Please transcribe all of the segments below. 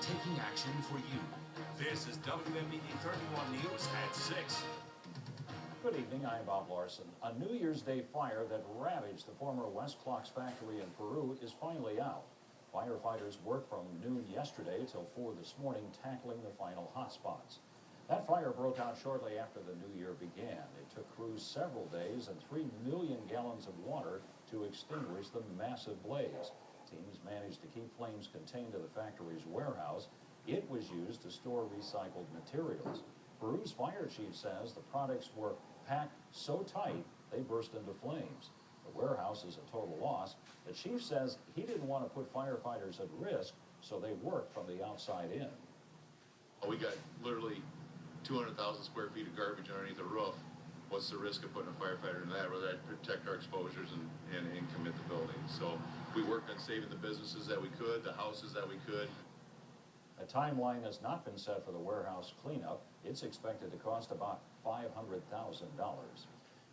taking action for you. This is WMBD 31 News at 6. Good evening, I'm Bob Larson. A New Year's Day fire that ravaged the former Wesclox factory in Peru is finally out. Firefighters worked from noon yesterday till 4 this morning, tackling the final hotspots. That fire broke out shortly after the new year began. It took crews several days and 3 million gallons of water to extinguish the massive blaze. Teams managed to keep flames contained to the factory's warehouse. It was used to store recycled materials. Peru's fire chief says the products were packed so tight they burst into flames. The warehouse is a total loss. The chief says he didn't want to put firefighters at risk, so they worked from the outside in. We got literally 200,000 square feet of garbage underneath the roof. What's the risk of putting a firefighter in that? Rather than protect our exposures and commit the building. So we worked on saving the businesses that we could, the houses that we could. A timeline has not been set for the warehouse cleanup. It's expected to cost about $500,000.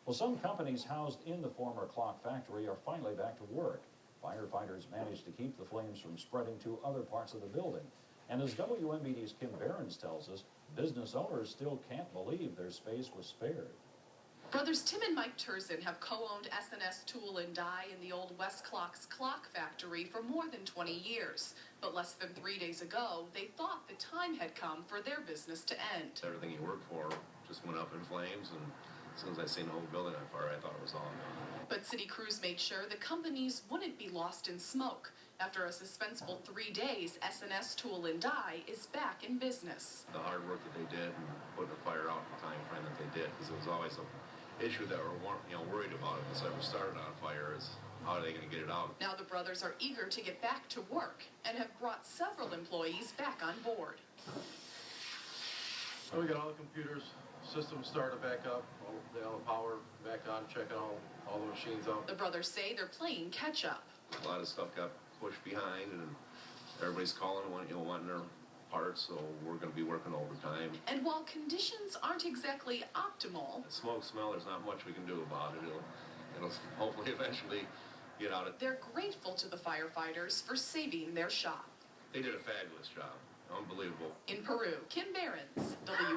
Well, some companies housed in the former clock factory are finally back to work. Firefighters managed to keep the flames from spreading to other parts of the building. And as WMBD's Kim Behrens tells us, business owners still can't believe their space was spared. Brothers Tim and Mike Turzin have co-owned S&S Tool and Die in the old Wesclox clock factory for more than 20 years. But less than 3 days ago, they thought the time had come for their business to end. Everything you worked for just went up in flames, and as soon as I seen the whole building on fire, I thought it was all gone. But city crews made sure the companies wouldn't be lost in smoke. After a suspenseful 3 days, S&S Tool and Die is back in business. The hard work that they did and putting the fire out in the time frame that they did, because it was always an issue that we're worried about if this ever started on fire, is how are they going to get it out? Now the brothers are eager to get back to work and have brought several employees back on board. So we got all the computers, systems started back up, all the power back on, checking all the machines out. The brothers say they're playing catch up. A lot of stuff got pushed behind, and everybody's calling, wanting their parts, so we're going to be working overtime. And while conditions aren't exactly optimal, The smoke smell, there's not much we can do about it. It'll hopefully eventually get out of it. they're grateful to the firefighters for saving their shop. They did a fabulous job. Unbelievable. In Peru, Kim Behrens,